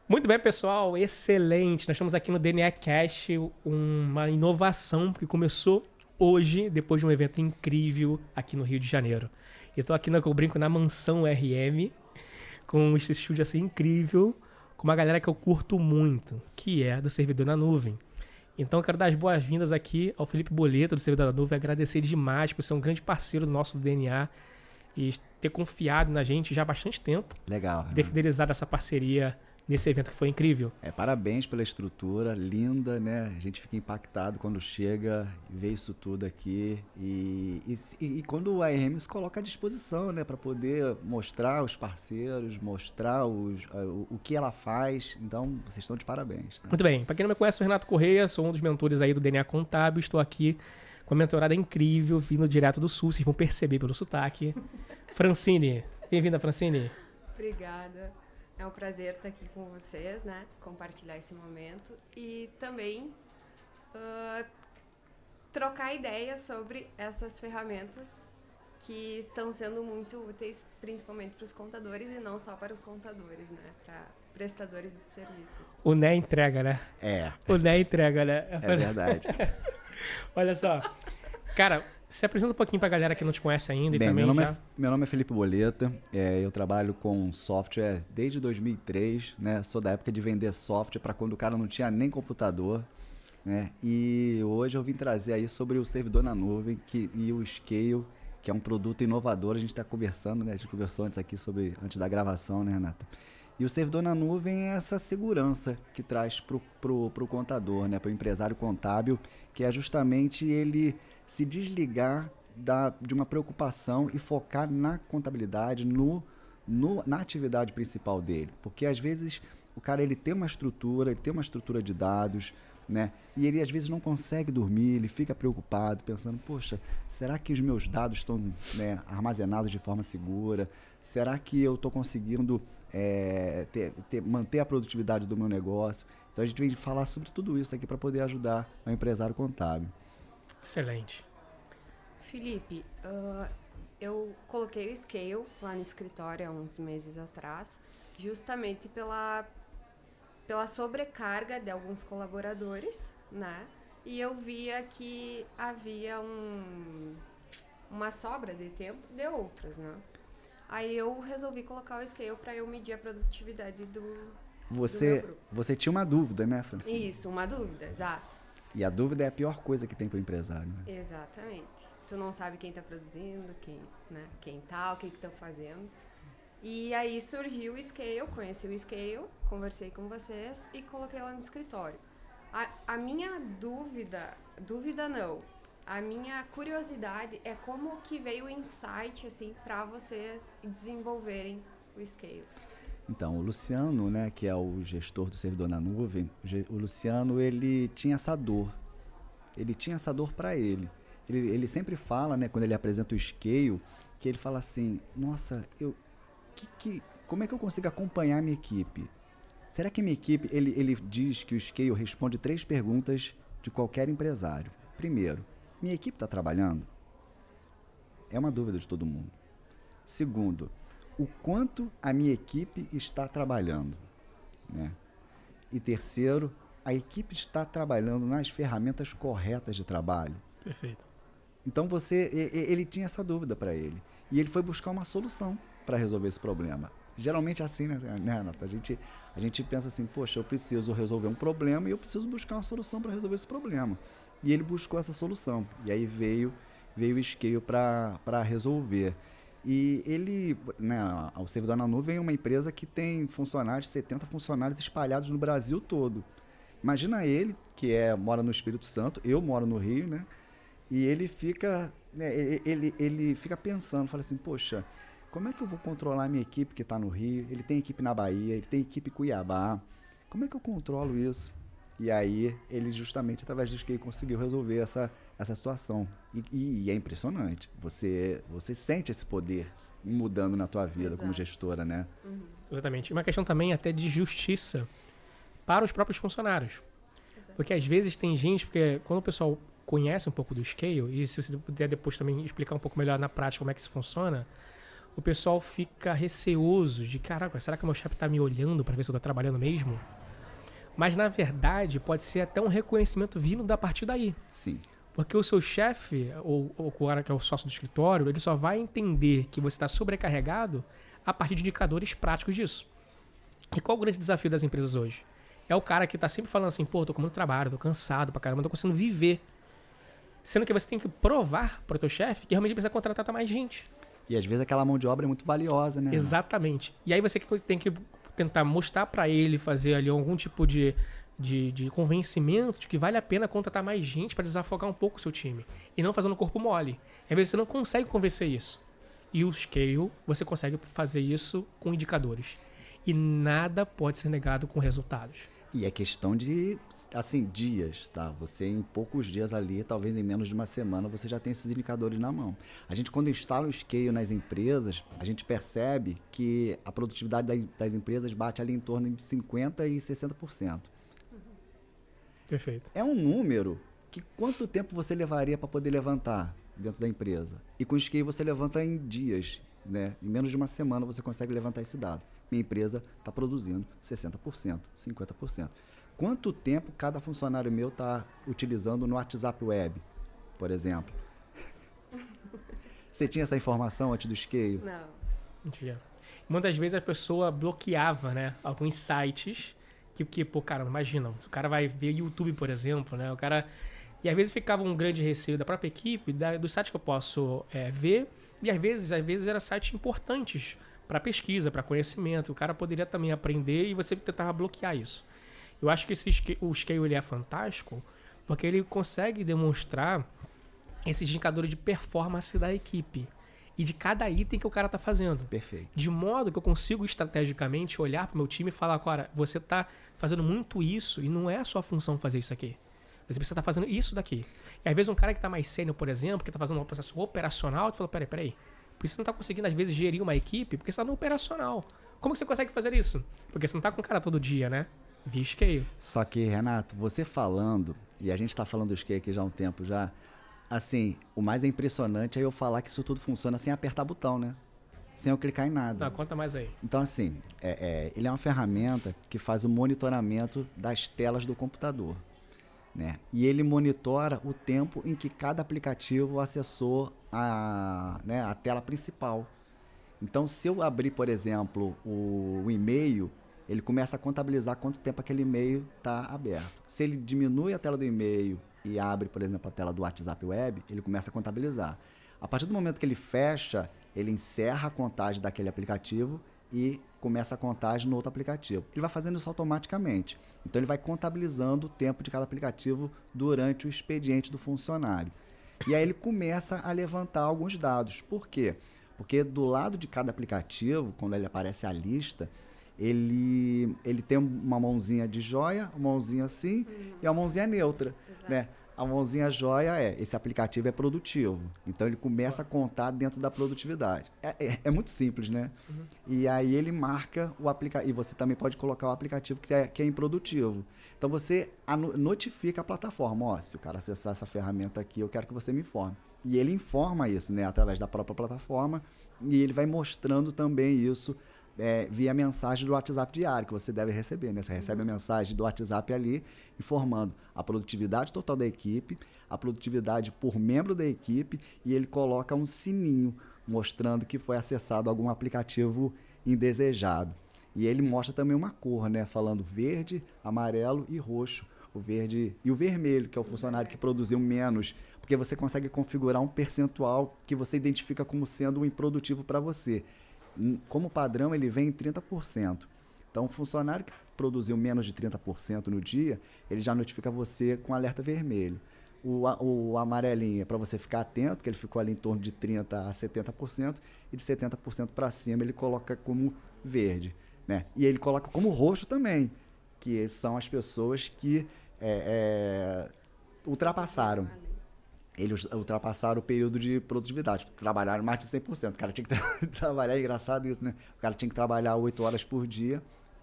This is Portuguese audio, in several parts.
Muito bem, pessoal. Excelente. Nós estamos aqui no DNA Cast, uma inovação que começou hoje, depois de um evento incrível aqui no Rio de Janeiro. Eu estou aqui eu brinco na Mansão RM, com esse estúdio assim incrível, com uma galera que eu curto muito, que é do Servidor na Nuvem. Então eu quero dar as boas-vindas aqui ao Felipe Boleta, do Servidor na Nuvem, agradecer demais por ser um grande parceiro nosso do DNA e ter confiado na gente já há bastante tempo. Legal. Ter fidelizado essa parceria nesse evento que foi incrível. Parabéns pela estrutura, linda, né? A gente fica impactado quando chega e vê isso tudo aqui. E quando o ARM se coloca à disposição, né? Para poder mostrar os parceiros, mostrar o que ela faz. Então, vocês estão de parabéns. Tá? Muito bem. Para quem não me conhece, sou o Renato Correia, sou um dos mentores aí do DNA Contábil. Estou aqui com uma mentorada incrível, vindo direto do Sul. Vocês vão perceber pelo sotaque. Francine. Bem-vinda, Francine. Obrigada. É um prazer estar aqui com vocês, né? Compartilhar esse momento e também trocar ideias sobre essas ferramentas que estão sendo muito úteis, principalmente para os contadores e não só para os contadores, né? Para prestadores de serviços. O Né entrega, né? O Né entrega, né? É verdade. Olha só. Cara, se apresenta um pouquinho pra galera que não te conhece ainda. Bem, e também meu nome é Felipe Boleta, eu trabalho com software desde 2003, né? Sou da época de vender software para quando o cara não tinha nem computador, né? E hoje eu vim trazer aí sobre o servidor na nuvem e o Scale, que é um produto inovador. A gente está conversando, né? A gente conversou antes da gravação, né, Renata? E o servidor na nuvem é essa segurança que traz pro contador, né? Para o empresário contábil, que é justamente ele se desligar de uma preocupação e focar na contabilidade, na atividade principal dele. Porque às vezes o cara ele tem uma estrutura de dados, né? E ele às vezes não consegue dormir, ele fica preocupado, pensando, poxa, será que os meus dados estão, né, armazenados de forma segura? Será que eu estou conseguindo manter a produtividade do meu negócio? Então a gente vem falar sobre tudo isso aqui para poder ajudar o empresário contábil. Excelente. Felipe, eu coloquei o Scale lá no escritório há uns meses atrás, justamente pela sobrecarga de alguns colaboradores, né? E eu via que havia uma sobra de tempo de outros, né? Aí eu resolvi colocar o Scale para eu medir a produtividade do meu grupo. Você tinha uma dúvida, né, Francine? Isso, uma dúvida, exato. E a dúvida é a pior coisa que tem para o empresário. Né? Exatamente. Tu não sabe quem está produzindo, quem tá, o que estão fazendo. E aí surgiu o Scale, conheci o Scale, conversei com vocês e coloquei lá no escritório. A minha dúvida não, a minha curiosidade é como que veio o insight assim, para vocês desenvolverem o Scale. Então, o Luciano, né, que é o gestor do servidor na nuvem, o Luciano, ele tinha essa dor. Ele tinha essa dor para ele. Ele sempre fala, né, quando ele apresenta o Scale, que ele fala assim, nossa, como é que eu consigo acompanhar a minha equipe? Será que minha equipe... Ele diz que o Scale responde 3 perguntas de qualquer empresário. Primeiro, minha equipe está trabalhando? É uma dúvida de todo mundo. Segundo, o quanto a minha equipe está trabalhando, né? E terceiro, a equipe está trabalhando nas ferramentas corretas de trabalho. Perfeito. Então ele tinha essa dúvida para ele. E ele foi buscar uma solução para resolver esse problema. Geralmente é assim, né, Renata? A gente pensa assim, poxa, eu preciso resolver um problema e eu preciso buscar uma solução para resolver esse problema. E ele buscou essa solução. E aí veio o Scale para resolver. E ele, né, o Servidor na Nuvem é uma empresa que tem 70 funcionários espalhados no Brasil todo. Imagina ele, que mora no Espírito Santo, eu moro no Rio, né? E ele fica, né, ele fica pensando, fala assim, poxa, como é que eu vou controlar a minha equipe que está no Rio? Ele tem equipe na Bahia, ele tem equipe em Cuiabá. Como é que eu controlo isso? E aí, ele justamente, através disso que ele conseguiu resolver essa situação. E é impressionante. Você sente esse poder mudando na tua vida. Exato. Como gestora, né? Uhum. Exatamente. E uma questão também até de justiça para os próprios funcionários. Exato. Porque às vezes tem gente, porque quando o pessoal conhece um pouco do Scale, e se você puder depois também explicar um pouco melhor na prática como é que isso funciona, o pessoal fica receoso de, caraca, será que o meu chefe tá me olhando para ver se eu tô trabalhando mesmo? Mas, na verdade, pode ser até um reconhecimento vindo da partir daí. Sim. Porque o seu chefe, ou o cara que é o sócio do escritório, ele só vai entender que você está sobrecarregado a partir de indicadores práticos disso. E qual o grande desafio das empresas hoje? É o cara que está sempre falando assim, pô, tô com muito trabalho, tô cansado pra caramba, não tô conseguindo viver. Sendo que você tem que provar para o teu chefe que realmente precisa contratar mais gente. E às vezes aquela mão de obra é muito valiosa, né? Exatamente. E aí você tem que tentar mostrar para ele, fazer ali algum tipo de convencimento de que vale a pena contratar mais gente para desafogar um pouco o seu time. E não fazendo corpo mole. Às vezes você não consegue convencer isso. E o Scale, você consegue fazer isso com indicadores. E nada pode ser negado com resultados. E é questão de, assim, dias, tá? Você em poucos dias ali, talvez em menos de uma semana, você já tem esses indicadores na mão. A gente, quando instala o Scale nas empresas, a gente percebe que a produtividade das empresas bate ali em torno de 50% e 60%. Perfeito. É um número que quanto tempo você levaria para poder levantar dentro da empresa? E com o Scale você levanta em dias, né? Em menos de uma semana você consegue levantar esse dado. Minha empresa está produzindo 60%, 50%. Quanto tempo cada funcionário meu está utilizando no WhatsApp Web, por exemplo? Você tinha essa informação antes do Scale? Não. Mentira. Muitas vezes a pessoa bloqueava, né, alguns sites que, pô, cara, imagina, o cara vai ver YouTube, por exemplo, né, o cara... E às vezes ficava um grande receio da própria equipe, dos sites que eu posso ver, e às vezes eram sites importantes para pesquisa, para conhecimento. O cara poderia também aprender e você tentava bloquear isso. Eu acho que o Scale ele é fantástico porque ele consegue demonstrar esses indicadores de performance da equipe e de cada item que o cara está fazendo. Perfeito. De modo que eu consigo estrategicamente olhar para o meu time e falar, cara, você está fazendo muito isso e não é a sua função fazer isso aqui. Você precisa estar fazendo isso daqui. E às vezes um cara que está mais sênior, por exemplo, que está fazendo um processo operacional, tu fala, peraí. Porque você não está conseguindo, às vezes, gerir uma equipe porque você está no operacional. Como que você consegue fazer isso? Porque você não está com o cara todo dia, né? Via Scale. Só que, Renato, você falando, e a gente está falando do Scale aqui já há um tempo já, assim, o mais impressionante é eu falar que isso tudo funciona sem apertar botão, né? Sem eu clicar em nada. Não, conta mais aí. Então, assim, ele é uma ferramenta que faz o monitoramento das telas do computador, né? E ele monitora o tempo em que cada aplicativo acessou a tela principal. Então, se eu abrir, por exemplo, o e-mail, ele começa a contabilizar quanto tempo aquele e-mail está aberto. Se ele diminui a tela do e-mail e abre, por exemplo, a tela do WhatsApp Web, ele começa a contabilizar. A partir do momento que ele fecha, ele encerra a contagem daquele aplicativo e começa a contagem no outro aplicativo. Ele vai fazendo isso automaticamente. Então, ele vai contabilizando o tempo de cada aplicativo durante o expediente do funcionário. E aí ele começa a levantar alguns dados. Por quê? Porque do lado de cada aplicativo, quando ele aparece a lista, ele tem uma mãozinha de joia, uma mãozinha assim e uma mãozinha neutra. Né? A mãozinha joia esse aplicativo é produtivo. Então ele começa a contar dentro da produtividade. É muito simples, né? Uhum. E aí ele marca o aplicativo. E você também pode colocar o aplicativo que é improdutivo. Então você notifica a plataforma. Ó, se o cara acessar essa ferramenta aqui, eu quero que você me informe. E ele informa isso, né? Através da própria plataforma. E ele vai mostrando também isso via mensagem do WhatsApp diário que você deve receber, né? Você recebe a mensagem do WhatsApp ali informando a produtividade total da equipe, a produtividade por membro da equipe e ele coloca um sininho mostrando que foi acessado algum aplicativo indesejado. E ele mostra também uma cor, né? Falando verde, amarelo e roxo. O verde e o vermelho, que é o funcionário que produziu menos, porque você consegue configurar um percentual que você identifica como sendo um improdutivo para você. Como padrão, ele vem em 30%. Então, o funcionário que produziu menos de 30% no dia, ele já notifica você com alerta vermelho. O amarelinho é para você ficar atento, que ele ficou ali em torno de 30% a 70%, e de 70% para cima ele coloca como verde. Né? E ele coloca como roxo também, que são as pessoas que ultrapassaram. Eles ultrapassaram o período de produtividade, trabalharam mais de 100%. O cara tinha que trabalhar, é engraçado isso, né? O cara tinha que trabalhar 8 horas por dia,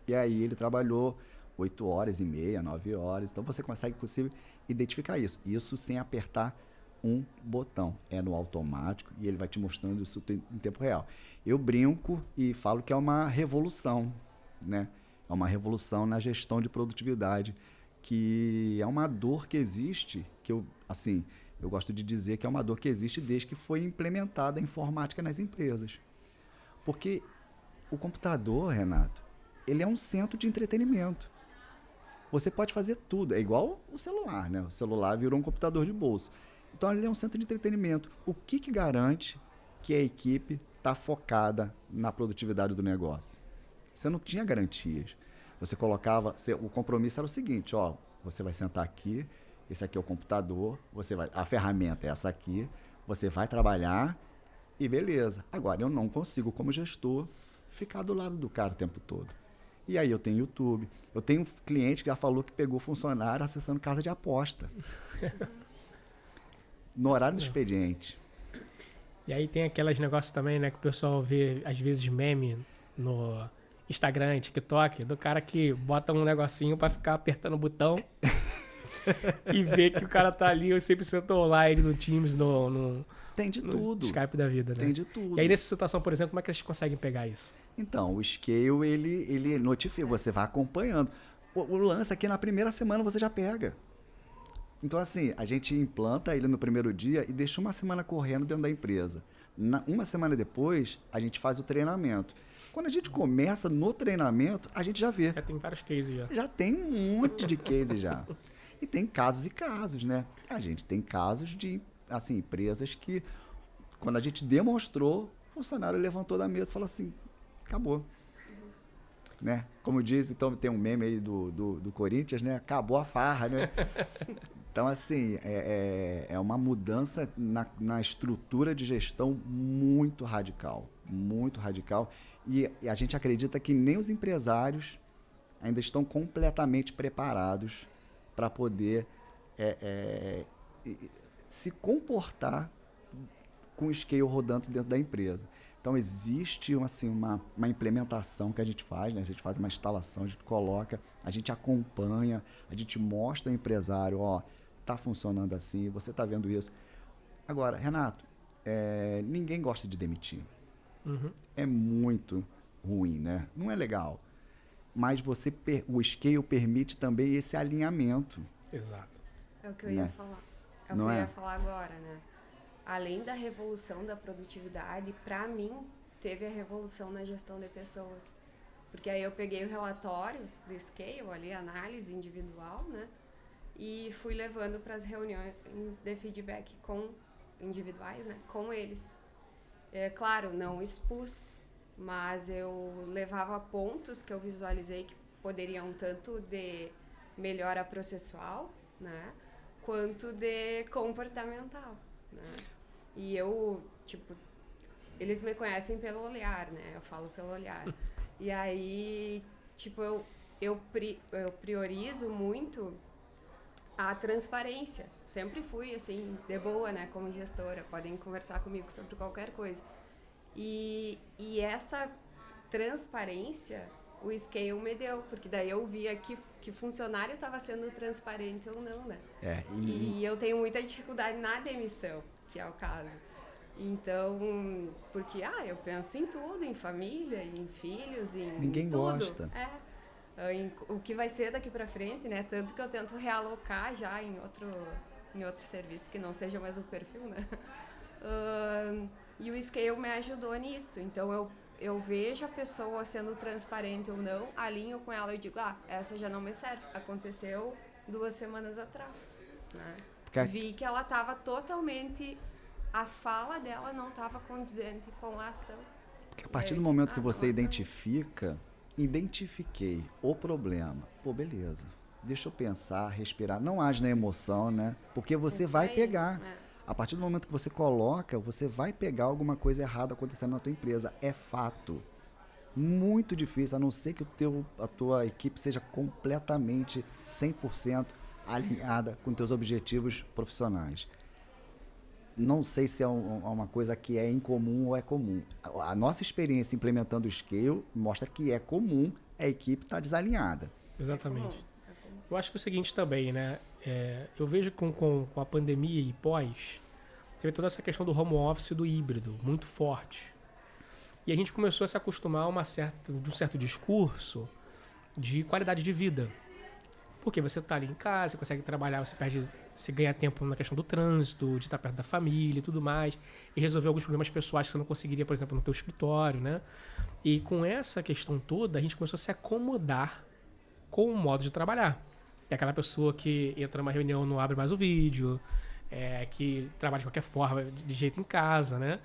e aí ele trabalhou 8 horas e meia, 9 horas. Então você consegue, possível, identificar isso. Isso sem apertar um botão. É no automático e ele vai te mostrando isso em tempo real. Eu brinco e falo que é uma revolução, né? É uma revolução na gestão de produtividade, que é uma dor que existe, que eu gosto de dizer que é uma dor que existe desde que foi implementada a informática nas empresas. Porque o computador, Renato, ele é um centro de entretenimento. Você pode fazer tudo. É igual o celular, né? O celular virou um computador de bolso. Então, ele é um centro de entretenimento. O que garante que a equipe está focada na produtividade do negócio? Você não tinha garantias. Você colocava... o compromisso era o seguinte, ó, você vai sentar aqui, esse aqui é o computador, a ferramenta é essa aqui, você vai trabalhar e beleza. Agora, eu não consigo, como gestor, ficar do lado do cara o tempo todo. E aí eu tenho YouTube. Eu tenho um cliente que já falou que pegou funcionário acessando casa de aposta. No horário do expediente. E aí tem aqueles negócios também, né, que o pessoal vê, às vezes, meme no Instagram, TikTok, do cara que bota um negocinho pra ficar apertando o botão e vê que o cara tá ali 100% online no Teams, tem de tudo. Skype da vida, né? Tem de tudo. E aí, nessa situação, por exemplo, como é que eles conseguem pegar isso? Então, o Scale, ele notifica, você vai acompanhando. O lance aqui, na primeira semana, você já pega. Então, assim, a gente implanta ele no primeiro dia e deixa uma semana correndo dentro da empresa. Uma semana depois, a gente faz o treinamento. Quando a gente começa no treinamento, a gente já vê. Já tem vários cases já. Já tem um monte de cases já. E tem casos e casos, né? A gente tem casos de, assim, empresas que, quando a gente demonstrou, o funcionário levantou da mesa e falou assim, acabou. Né? Como diz, então tem um meme aí do Corinthians, né? Acabou a farra, né? Então, assim, é uma mudança na estrutura de gestão muito radical. Muito radical. E a gente acredita que nem os empresários ainda estão completamente preparados para poder se comportar com o Scale rodando dentro da empresa. Então, existe uma implementação que a gente faz, né? A gente faz uma instalação, a gente coloca, a gente acompanha, a gente mostra ao empresário, ó, tá funcionando assim, você tá vendo isso. Agora, Renato, ninguém gosta de demitir. Uhum. É muito ruim, né? Não é legal. Mas o Scale permite também esse alinhamento. Exato. É o que eu ia falar. É o que eu ia falar agora, né? Além da revolução da produtividade, para mim, teve a revolução na gestão de pessoas. Porque aí eu peguei o relatório do Scale, ali, análise individual, né? E fui levando para as reuniões de feedback individuais, né? Com eles. Claro, não expus, mas eu levava pontos que eu visualizei que poderiam tanto de melhora processual, né? Quanto de comportamental, né? E eu, eles me conhecem pelo olhar, né? Eu falo pelo olhar. E aí, eu priorizo muito a transparência. Sempre fui, assim, de boa, né? Como gestora. Podem conversar comigo sobre qualquer coisa. E essa transparência, o Scale me deu. Porque daí eu via que funcionário estava sendo transparente ou não, né? E eu tenho muita dificuldade na demissão, que é o caso. Então, porque eu penso em tudo, em família, em filhos, em Ninguém tudo. gosta. O que vai ser daqui para frente, né? Tanto que eu tento realocar já em outro serviço que não seja mais o perfil, né? E o Scale me ajudou nisso. Então, eu vejo a pessoa sendo transparente ou não, alinho com ela e digo, essa já não me serve. Aconteceu 2 semanas atrás, né? Vi que ela estava totalmente... A fala dela não estava condizente com a ação. Porque a partir do momento que você identifiquei o problema, beleza, deixa eu pensar, respirar, não age na emoção, né? Porque você vai pegar. A partir do momento que você coloca, você vai pegar alguma coisa errada acontecendo na tua empresa. É fato. Muito difícil, a não ser que a tua equipe seja completamente 100% alinhada com teus objetivos profissionais. Não sei se é uma coisa que é incomum ou é comum. A nossa experiência implementando o Scale mostra que é comum a equipe estar desalinhada. Exatamente. Eu acho que é o seguinte também, né? Eu vejo com a pandemia e pós, teve toda essa questão do home office e do híbrido, muito forte. E a gente começou a se acostumar a de um certo discurso de qualidade de vida. Porque você está ali em casa, você consegue trabalhar, você ganha tempo na questão do trânsito, de estar perto da família e tudo mais, e resolver alguns problemas pessoais que você não conseguiria, por exemplo, no teu escritório, né? E com essa questão toda, a gente começou a se acomodar com o modo de trabalhar. É aquela pessoa que entra numa reunião, não abre mais o vídeo, que trabalha de qualquer forma, de jeito em casa, né?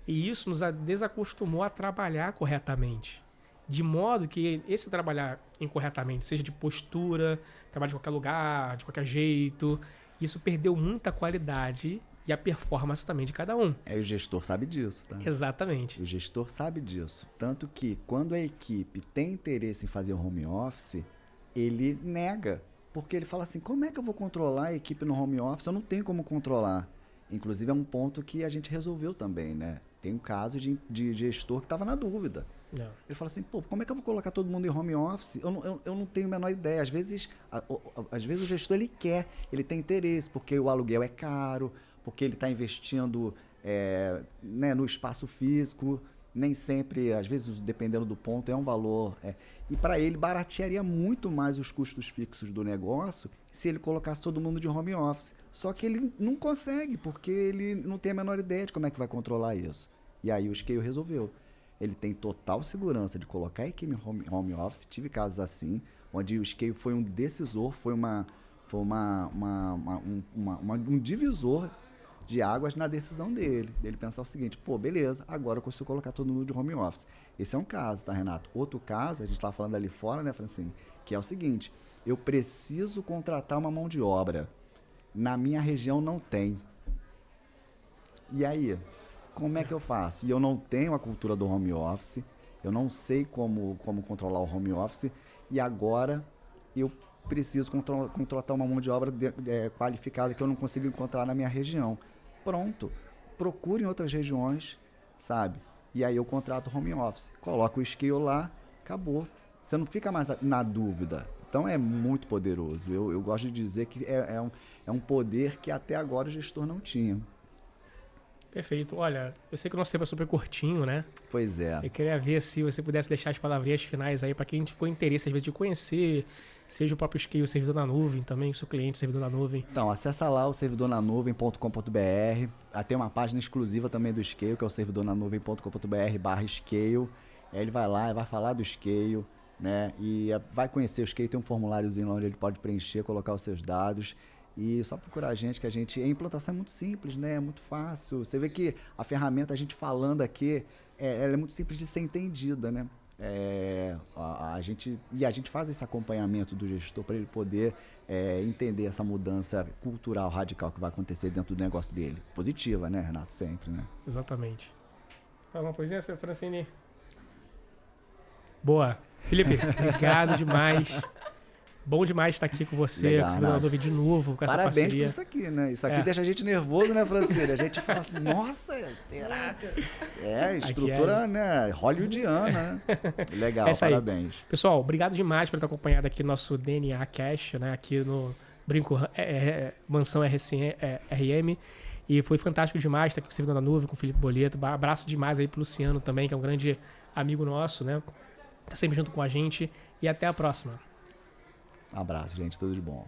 E isso nos desacostumou a trabalhar corretamente. De modo que esse trabalhar incorretamente, seja de postura, trabalho de qualquer lugar, de qualquer jeito, isso perdeu muita qualidade e a performance também de cada um. O gestor sabe disso, tá? Exatamente. O gestor sabe disso. Tanto que quando a equipe tem interesse em fazer home office, ele nega. Porque ele fala assim, como é que eu vou controlar a equipe no home office? Eu não tenho como controlar. Inclusive é um ponto que a gente resolveu também, né? Tem um caso de gestor que estava na dúvida. Não. Ele fala assim, pô, como é que eu vou colocar todo mundo em home office? Eu não tenho a menor ideia. Às vezes o gestor ele quer, ele tem interesse, porque o aluguel é caro, porque ele está investindo né, no espaço físico. Nem sempre, às vezes, dependendo do ponto, é um valor. E para ele, baratearia muito mais os custos fixos do negócio se ele colocasse todo mundo de home office. Só que ele não consegue, porque ele não tem a menor ideia de como é que vai controlar isso. E aí o Scale resolveu. Ele tem total segurança de colocar a equipe em home office. Tive casos assim, onde o Scale foi um decisor, foi um divisor de águas na decisão dele pensar o seguinte, pô, beleza, agora eu consigo colocar todo mundo de home office. Esse é um caso, tá, Renato? Outro caso, a gente estava falando ali fora, né, Francine, que é o seguinte, eu preciso contratar uma mão de obra, na minha região não tem. E aí, como é que eu faço? E eu não tenho a cultura do home office, eu não sei como controlar o home office, e agora eu preciso contratar uma mão de obra qualificada que eu não consigo encontrar na minha região. Pronto, procure em outras regiões, sabe? E aí eu contrato home office, coloco o Scale lá, acabou. Você não fica mais na dúvida. Então é muito poderoso. Eu gosto de dizer que é um poder que até agora o gestor não tinha. Perfeito. Olha, eu sei que o nosso tempo é super curtinho, né? Pois é. Eu queria ver se você pudesse deixar as palavrinhas finais aí para quem ficou interesse, às vezes, de conhecer, seja o próprio Scale, o servidor na nuvem também, o seu cliente, servidor na nuvem. Então, acessa lá o servidornanuvem.com.br. Tem uma página exclusiva também do Scale, que é o servidornanuvem.com.br/Scale. Aí ele vai lá e vai falar do Scale, né? E vai conhecer o Scale, tem um formuláriozinho lá onde ele pode preencher, colocar os seus dados. E só procurar a gente, a implantação é muito simples, né? É muito fácil. Você vê que a ferramenta, a gente falando aqui, ela é muito simples de ser entendida, né? A gente faz esse acompanhamento do gestor para ele poder entender essa mudança cultural radical que vai acontecer dentro do negócio dele. Positiva, né, Renato? Sempre, né? Exatamente. Fala uma coisinha, Francine? Boa. Felipe, obrigado demais. Bom demais estar aqui com você, Legal, com você vai ouvir de novo, com essa parabéns parceria. por isso aqui, né? Isso aqui deixa a gente nervoso, né, Francine? A gente fala assim, nossa, será? Estrutura, né, hollywoodiana, né? Legal, parabéns. Pessoal, obrigado demais por ter acompanhado aqui nosso DNA Cash, né? Aqui no Brinco Mansão RM. E foi fantástico demais estar aqui com o Servidor na Nuvem, com o Felipe Boleto. Abraço demais aí pro Luciano também, que é um grande amigo nosso, né? Tá sempre junto com a gente. E até a próxima. Um abraço, gente. Tudo de bom.